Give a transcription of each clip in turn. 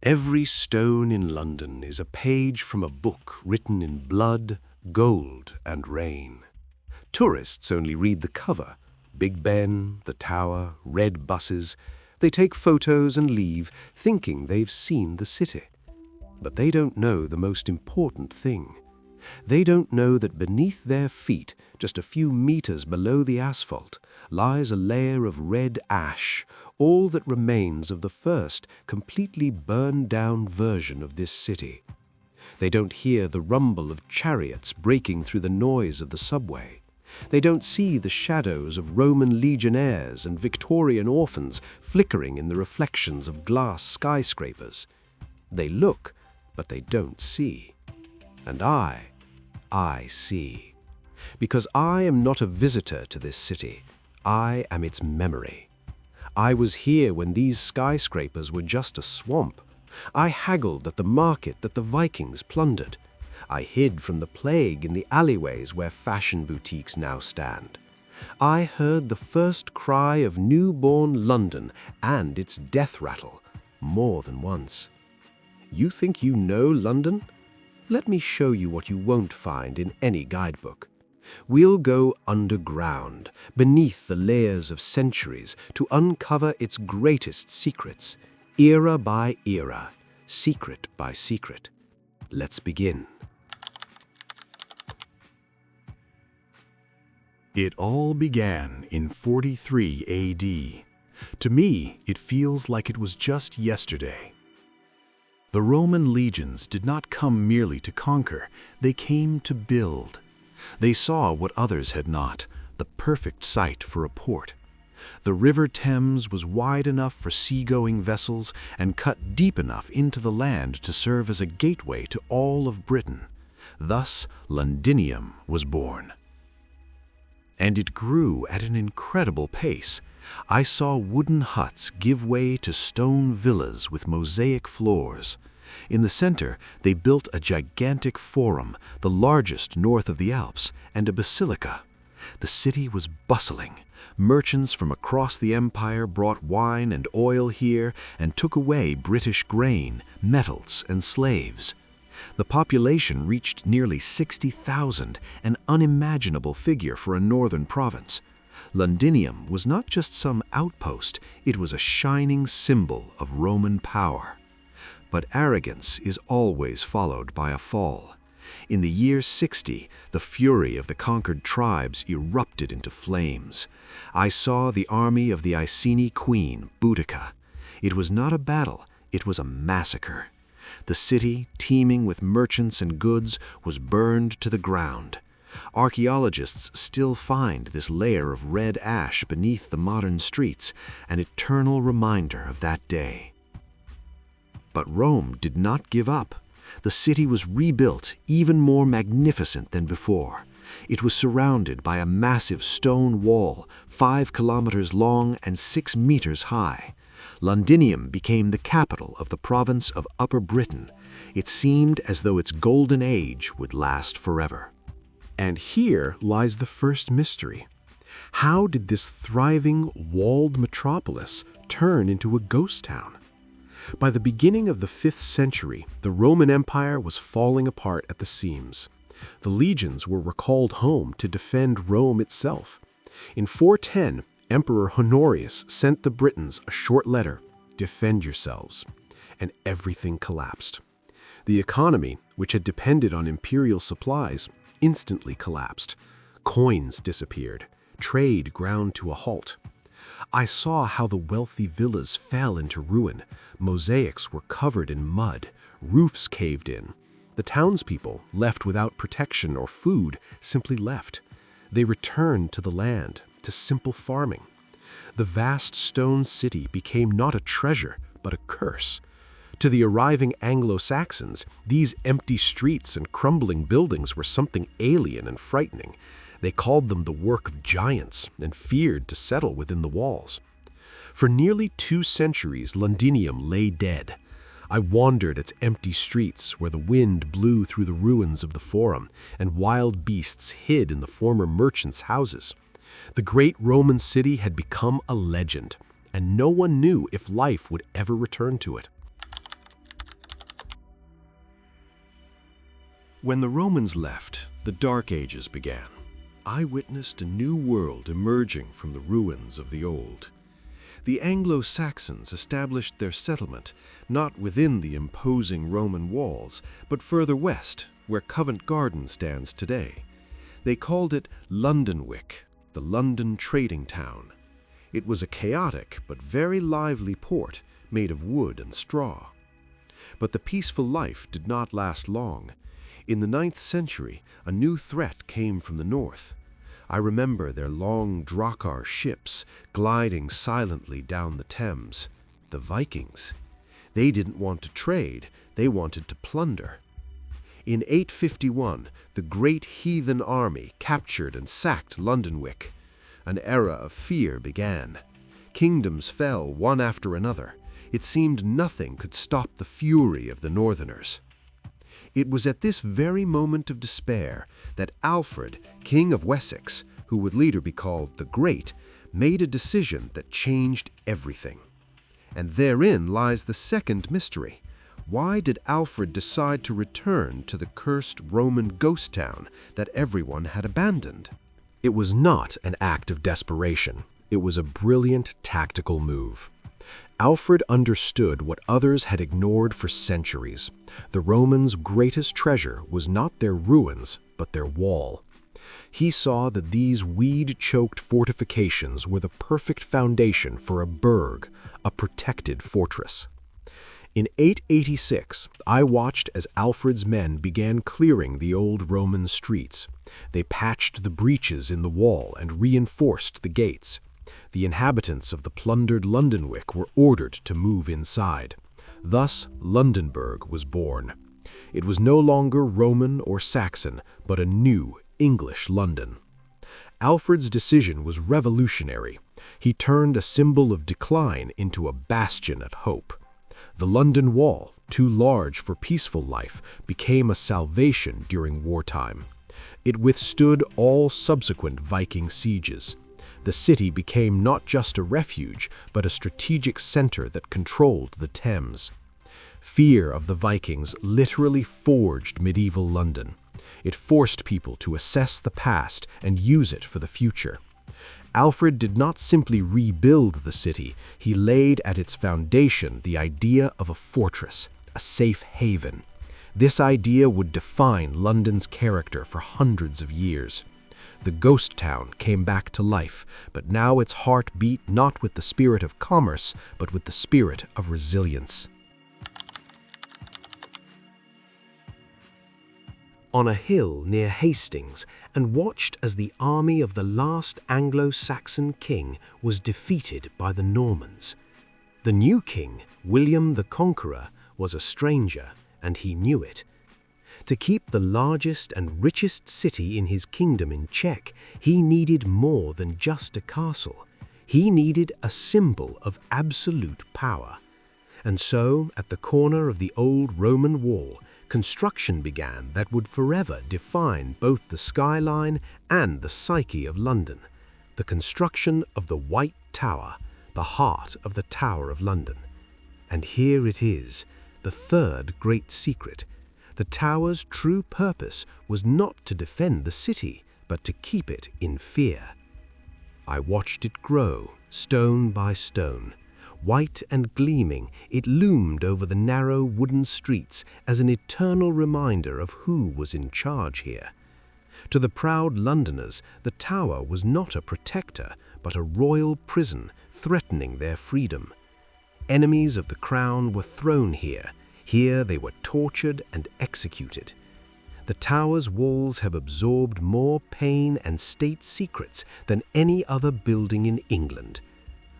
Every stone in London is a page from a book written in blood, gold, and rain. Tourists only read the cover. Big Ben, the Tower, red buses. They take photos and leave, thinking they've seen the city. But they don't know the most important thing. They don't know that beneath their feet, just a few meters below the asphalt, lies a layer of red ash, all that remains of the first, completely burned-down version of this city. They don't hear the rumble of chariots breaking through the noise of the subway. They don't see the shadows of Roman legionnaires and Victorian orphans flickering in the reflections of glass skyscrapers. They look, but they don't see. And I see. Because I am not a visitor to this city. I am its memory. I was here when these skyscrapers were just a swamp. I haggled at the market that the Vikings plundered. I hid from the plague in the alleyways where fashion boutiques now stand. I heard the first cry of newborn London and its death rattle more than once. You think you know London? Let me show you what you won't find in any guidebook. We'll go underground, beneath the layers of centuries, to uncover its greatest secrets, era by era, secret by secret. Let's begin. It all began in 43 AD. To me, it feels like it was just yesterday. The Roman legions did not come merely to conquer, they came to build. They saw what others had not, the perfect site for a port. The River Thames was wide enough for seagoing vessels and cut deep enough into the land to serve as a gateway to all of Britain. Thus, Londinium was born. And it grew at an incredible pace. I saw wooden huts give way to stone villas with mosaic floors. In the center, they built a gigantic forum, the largest north of the Alps, and a basilica. The city was bustling. Merchants from across the empire brought wine and oil here and took away British grain, metals, and slaves. The population reached nearly 60,000, an unimaginable figure for a northern province. Londinium was not just some outpost, it was a shining symbol of Roman power. But arrogance is always followed by a fall. In the year 60, the fury of the conquered tribes erupted into flames. I saw the army of the Iceni queen, Boudica. It was not a battle, it was a massacre. The city, teeming with merchants and goods, was burned to the ground. Archaeologists still find this layer of red ash beneath the modern streets, an eternal reminder of that day. But Rome did not give up. The city was rebuilt, even more magnificent than before. It was surrounded by a massive stone wall, 5 kilometers long and 6 meters high. Londinium became the capital of the province of Upper Britain. It seemed as though its golden age would last forever. And here lies the first mystery. How did this thriving, walled metropolis turn into a ghost town? By the beginning of the 5th century, the Roman Empire was falling apart at the seams. The legions were recalled home to defend Rome itself. In 410, Emperor Honorius sent the Britons a short letter, "Defend yourselves," and everything collapsed. The economy, which had depended on imperial supplies, instantly collapsed. Coins disappeared. Trade ground to a halt. I saw how the wealthy villas fell into ruin. Mosaics were covered in mud. Roofs caved in. The townspeople, left without protection or food, simply left. They returned to the land, to simple farming. The vast stone city became not a treasure, but a curse. To the arriving Anglo-Saxons, these empty streets and crumbling buildings were something alien and frightening. They called them the work of giants and feared to settle within the walls. For nearly 2 centuries, Londinium lay dead. I wandered its empty streets where the wind blew through the ruins of the Forum and wild beasts hid in the former merchants' houses. The great Roman city had become a legend, and no one knew if life would ever return to it. When the Romans left, the Dark Ages began. I witnessed a new world emerging from the ruins of the old. The Anglo-Saxons established their settlement not within the imposing Roman walls, but further west, where Covent Garden stands today. They called it Londonwick, the London trading town. It was a chaotic but very lively port made of wood and straw. But the peaceful life did not last long. In the 9th century, a new threat came from the north. I remember their long drakkar ships gliding silently down the Thames. The Vikings. They didn't want to trade, they wanted to plunder. In 851, the great heathen army captured and sacked Londonwick. An era of fear began. Kingdoms fell one after another. It seemed nothing could stop the fury of the northerners. It was at this very moment of despair that Alfred, King of Wessex, who would later be called the Great, made a decision that changed everything. And therein lies the second mystery. Why did Alfred decide to return to the cursed Roman ghost town that everyone had abandoned? It was not an act of desperation. It was a brilliant tactical move. Alfred understood what others had ignored for centuries. The Romans' greatest treasure was not their ruins, but their wall. He saw that these weed-choked fortifications were the perfect foundation for a burg, a protected fortress. In 886, I watched as Alfred's men began clearing the old Roman streets. They patched the breaches in the wall and reinforced the gates. The inhabitants of the plundered Londonwick were ordered to move inside. Thus, Londonburg was born. It was no longer Roman or Saxon, but a new English London. Alfred's decision was revolutionary. He turned a symbol of decline into a bastion of hope. The London Wall, too large for peaceful life, became a salvation during wartime. It withstood all subsequent Viking sieges. The city became not just a refuge, but a strategic center that controlled the Thames. Fear of the Vikings literally forged medieval London. It forced people to assess the past and use it for the future. Alfred did not simply rebuild the city, he laid at its foundation the idea of a fortress, a safe haven. This idea would define London's character for hundreds of years. The ghost town came back to life, but now its heart beat not with the spirit of commerce, but with the spirit of resilience. On a hill near Hastings, and watched as the army of the last Anglo-Saxon king was defeated by the Normans. The new king, William the Conqueror, was a stranger, and he knew it. To keep the largest and richest city in his kingdom in check, he needed more than just a castle. He needed a symbol of absolute power. And so, at the corner of the old Roman wall, construction began that would forever define both the skyline and the psyche of London. The construction of the White Tower, the heart of the Tower of London. And here it is, the third great secret. The tower's true purpose was not to defend the city, but to keep it in fear. I watched it grow, stone by stone. White and gleaming, it loomed over the narrow wooden streets as an eternal reminder of who was in charge here. To the proud Londoners, the tower was not a protector, but a royal prison threatening their freedom. Enemies of the crown were thrown here. Here they were tortured and executed. The tower's walls have absorbed more pain and state secrets than any other building in England.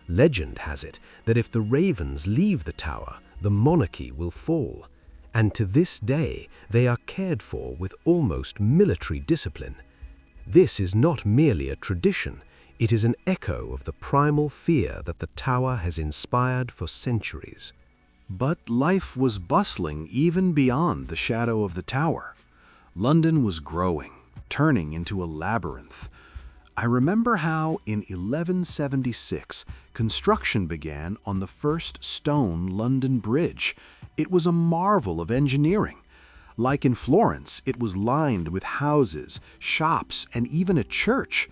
Legend has it that if the ravens leave the tower, the monarchy will fall. And to this day, they are cared for with almost military discipline. This is not merely a tradition, it is an echo of the primal fear that the tower has inspired for centuries. But life was bustling even beyond the shadow of the tower. London was growing, turning into a labyrinth. I remember how, in 1176, construction began on the first stone London Bridge. It was a marvel of engineering. Like in Florence, it was lined with houses, shops, and even a church.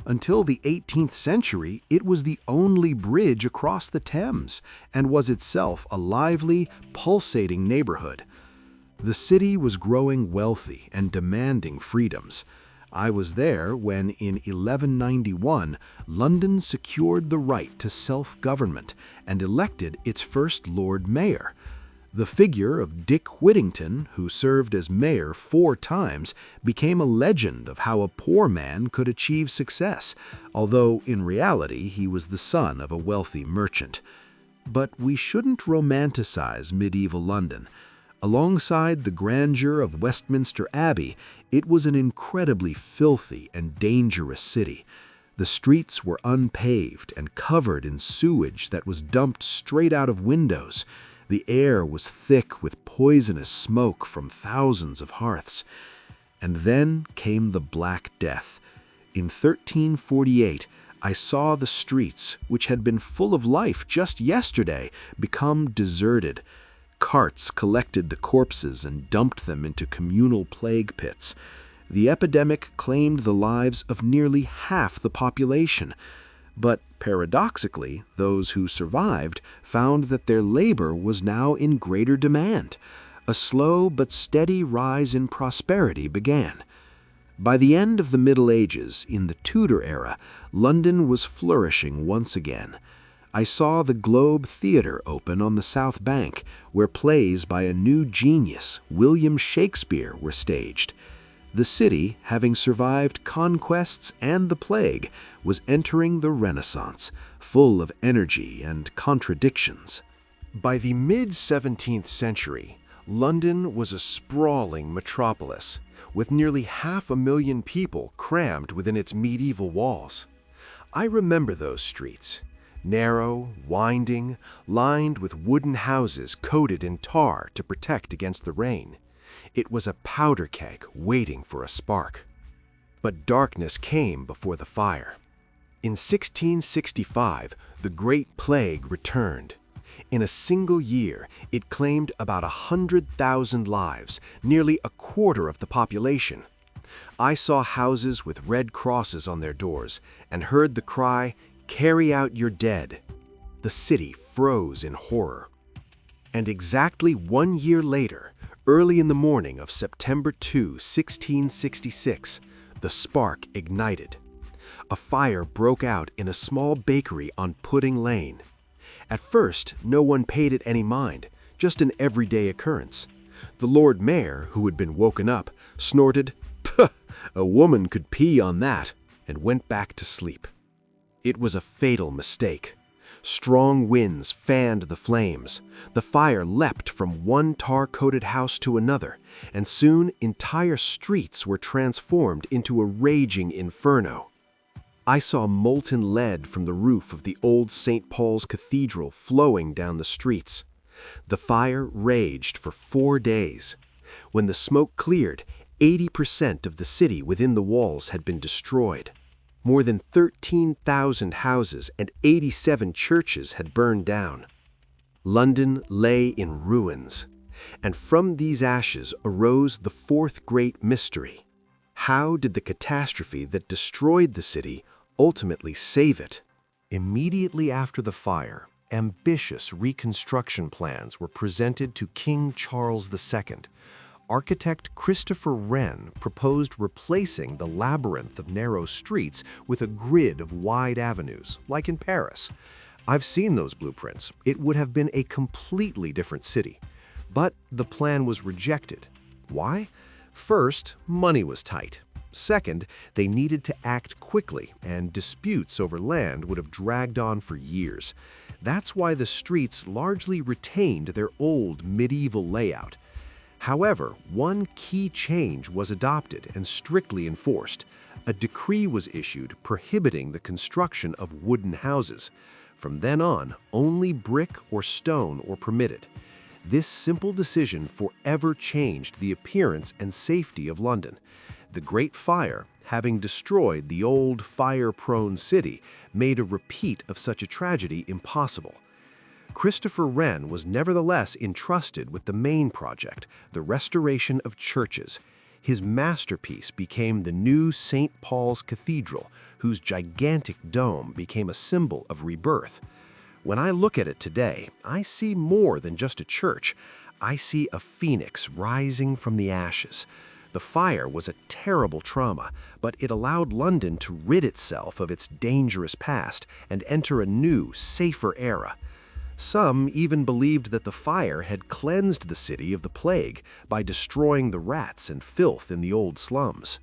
Until the 18th century, it was the only bridge across the Thames and was itself a lively, pulsating neighborhood. The city was growing wealthy and demanding freedoms. I was there when, in 1191, London secured the right to self-government and elected its first Lord Mayor. The figure of Dick Whittington, who served as mayor 4 times, became a legend of how a poor man could achieve success, although in reality he was the son of a wealthy merchant. But we shouldn't romanticize medieval London. Alongside the grandeur of Westminster Abbey, it was an incredibly filthy and dangerous city. The streets were unpaved and covered in sewage that was dumped straight out of windows. The air was thick with poisonous smoke from thousands of hearths. And then came the Black Death. In 1348, I saw the streets, which had been full of life just yesterday, become deserted. Carts collected the corpses and dumped them into communal plague pits. The epidemic claimed the lives of nearly half the population. But paradoxically, those who survived found that their labor was now in greater demand. A slow but steady rise in prosperity began. By the end of the Middle Ages, in the Tudor era, London was flourishing once again. I saw the Globe Theatre open on the South Bank, where plays by a new genius, William Shakespeare, were staged. The city, having survived conquests and the plague, was entering the Renaissance, full of energy and contradictions. By the mid-17th century, London was a sprawling metropolis, with nearly 500,000 people crammed within its medieval walls. I remember those streets. Narrow, winding, lined with wooden houses coated in tar to protect against the rain. It was a powder keg waiting for a spark. But darkness came before the fire. In 1665, the Great Plague returned. In a single year, it claimed about 100,000 lives, nearly a quarter of the population. I saw houses with red crosses on their doors and heard the cry, "Carry out your dead." The city froze in horror. And exactly 1 year later, early in the morning of September 2, 1666, the spark ignited. A fire broke out in a small bakery on Pudding Lane. At first, no one paid it any mind, just an everyday occurrence. The Lord Mayor, who had been woken up, snorted, "Puh, a woman could pee on that," and went back to sleep. It was a fatal mistake. Strong winds fanned the flames. The fire leapt from one tar-coated house to another, and soon entire streets were transformed into a raging inferno. I saw molten lead from the roof of the old St. Paul's Cathedral flowing down the streets. The fire raged for 4 days. When the smoke cleared, 80% of the city within the walls had been destroyed. More than 13,000 houses and 87 churches had burned down. London lay in ruins, and from these ashes arose the fourth great mystery. How did the catastrophe that destroyed the city ultimately save it? Immediately after the fire, ambitious reconstruction plans were presented to King Charles II. Architect Christopher Wren proposed replacing the labyrinth of narrow streets with a grid of wide avenues, like in Paris. I've seen those blueprints. It would have been a completely different city. But the plan was rejected. Why? First, money was tight. Second, they needed to act quickly, and disputes over land would have dragged on for years. That's why the streets largely retained their old medieval layout. However, one key change was adopted and strictly enforced. A decree was issued prohibiting the construction of wooden houses. From then on, only brick or stone were permitted. This simple decision forever changed the appearance and safety of London. The Great Fire, having destroyed the old fire-prone city, made a repeat of such a tragedy impossible. Christopher Wren was nevertheless entrusted with the main project, the restoration of churches. His masterpiece became the new St. Paul's Cathedral, whose gigantic dome became a symbol of rebirth. When I look at it today, I see more than just a church. I see a phoenix rising from the ashes. The fire was a terrible trauma, but it allowed London to rid itself of its dangerous past and enter a new, safer era. Some even believed that the fire had cleansed the city of the plague by destroying the rats and filth in the old slums.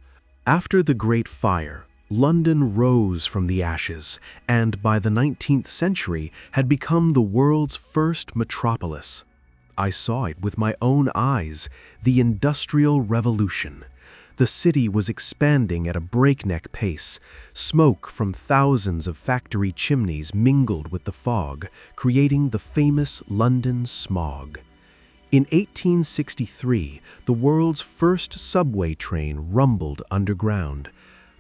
After the Great Fire, London rose from the ashes and by the 19th century had become the world's first metropolis. I saw it with my own eyes, the Industrial Revolution. The city was expanding at a breakneck pace. Smoke from thousands of factory chimneys mingled with the fog, creating the famous London smog. In 1863, the world's first subway train rumbled underground.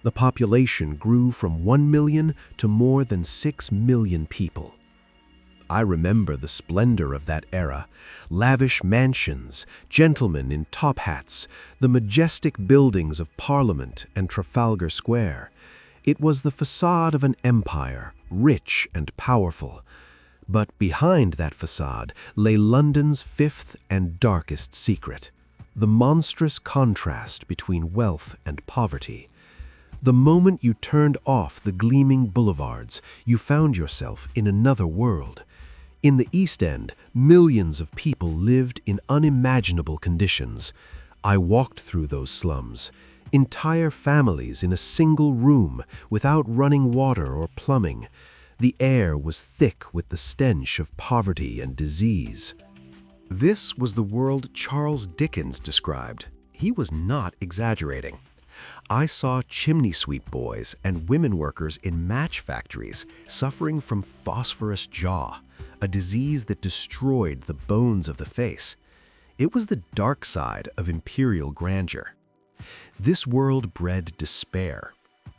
The population grew from 1 million to more than 6 million people. I remember the splendor of that era. Lavish mansions, gentlemen in top hats, the majestic buildings of Parliament and Trafalgar Square. It was the facade of an empire, rich and powerful. But behind that facade lay London's fifth and darkest secret, the monstrous contrast between wealth and poverty. The moment you turned off the gleaming boulevards, you found yourself in another world. In the East End, millions of people lived in unimaginable conditions. I walked through those slums, entire families in a single room without running water or plumbing. The air was thick with the stench of poverty and disease. This was the world Charles Dickens described. He was not exaggerating. I saw chimney sweep boys and women workers in match factories suffering from phosphorus jaw, a disease that destroyed the bones of the face. It was the dark side of imperial grandeur. This world bred despair.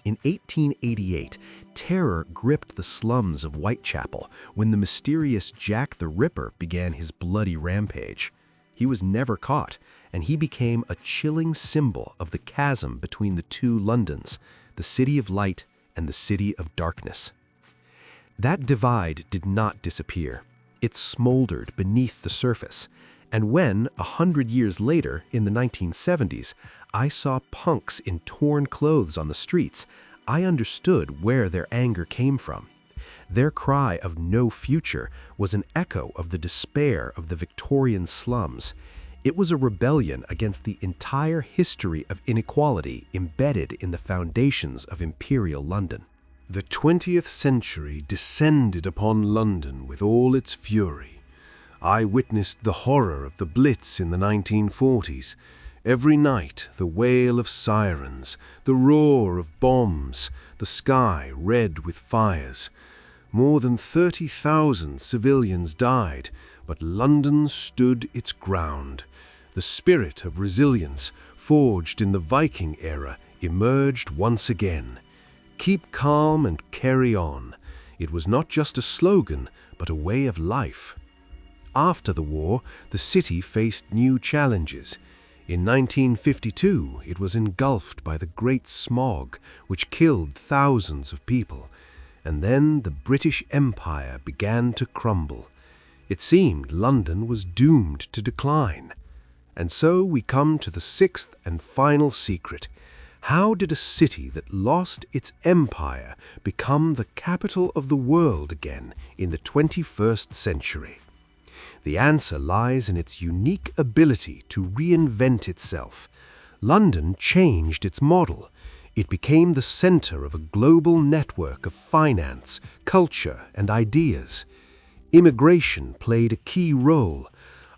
In 1888, terror gripped the slums of Whitechapel when the mysterious Jack the Ripper began his bloody rampage. He was never caught, and he became a chilling symbol of the chasm between the two Londons, the city of light and the city of darkness. That divide did not disappear. It smoldered beneath the surface, and when, 100 years later, in the 1970s, I saw punks in torn clothes on the streets, I understood where their anger came from. Their cry of no future was an echo of the despair of the Victorian slums. It was a rebellion against the entire history of inequality embedded in the foundations of imperial London. The 20th century descended upon London with all its fury. I witnessed the horror of the Blitz in the 1940s. Every night, the wail of sirens, the roar of bombs, the sky red with fires. More than 30,000 civilians died, but London stood its ground. The spirit of resilience, forged in the Viking era, emerged once again. Keep calm and carry on. It was not just a slogan, but a way of life. After the war, the city faced new challenges. In 1952, it was engulfed by the Great Smog, which killed thousands of people. And then the British Empire began to crumble. It seemed London was doomed to decline. And so we come to the sixth and final secret. How did a city that lost its empire become the capital of the world again in the 21st century? The answer lies in its unique ability to reinvent itself. London changed its model. It became the center of a global network of finance, culture, and ideas. Immigration played a key role.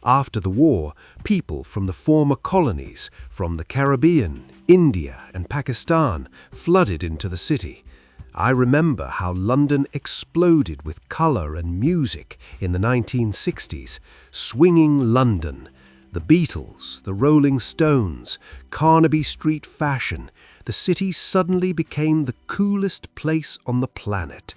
After the war, people from the former colonies, from the Caribbean, India, and Pakistan, flooded into the city. I remember how London exploded with color and music in the 1960s. Swinging London, the Beatles, the Rolling Stones, Carnaby Street fashion. The city suddenly became the coolest place on the planet.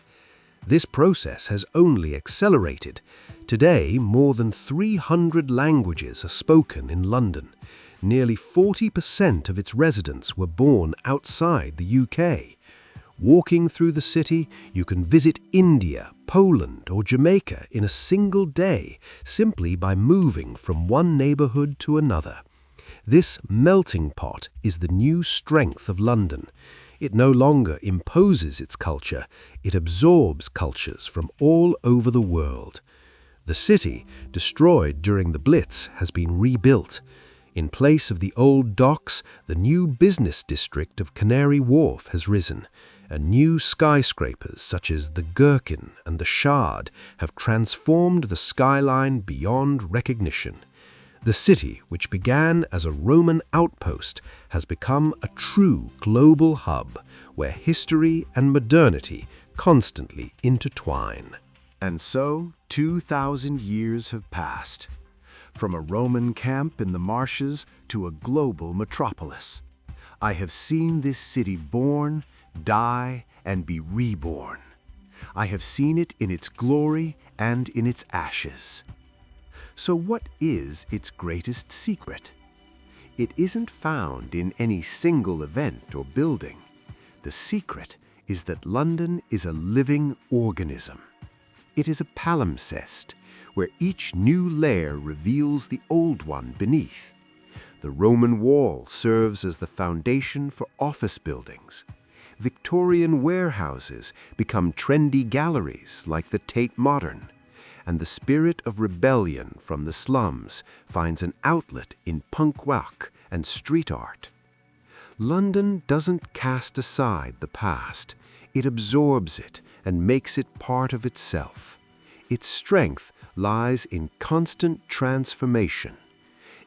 This process has only accelerated. Today, more than 300 languages are spoken in London. Nearly 40% of its residents were born outside the UK. Walking through the city, you can visit India, Poland, or Jamaica in a single day, simply by moving from one neighborhood to another. This melting pot is the new strength of London. It no longer imposes its culture, it absorbs cultures from all over the world. The city, destroyed during the Blitz, has been rebuilt. In place of the old docks, the new business district of Canary Wharf has risen, and new skyscrapers such as the Gherkin and the Shard have transformed the skyline beyond recognition. The city, which began as a Roman outpost, has become a true global hub where history and modernity constantly intertwine. And so, 2,000 years have passed. From a Roman camp in the marshes to a global metropolis. I have seen this city born, die, and be reborn. I have seen it in its glory and in its ashes. So what is its greatest secret? It isn't found in any single event or building. The secret is that London is a living organism. It is a palimpsest, where each new layer reveals the old one beneath. The Roman wall serves as the foundation for office buildings. Victorian warehouses become trendy galleries like the Tate Modern, and the spirit of rebellion from the slums finds an outlet in punk rock and street art. London doesn't cast aside the past. It absorbs it and makes it part of itself. Its strength lies in constant transformation.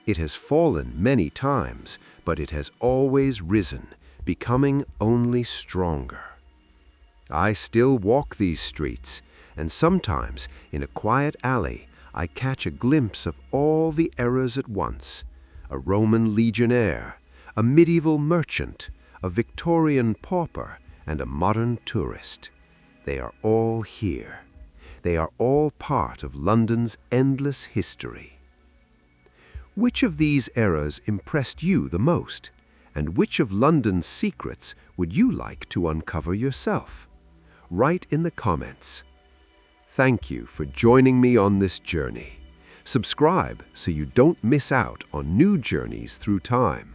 It has fallen many times, but it has always risen, becoming only stronger. I still walk these streets, and sometimes, in a quiet alley, I catch a glimpse of all the eras at once: a Roman legionnaire, a medieval merchant, a Victorian pauper, and a modern tourist. They are all here. They are all part of London's endless history. Which of these eras impressed you the most? And which of London's secrets would you like to uncover yourself? Write in the comments. Thank you for joining me on this journey. Subscribe so you don't miss out on new journeys through time.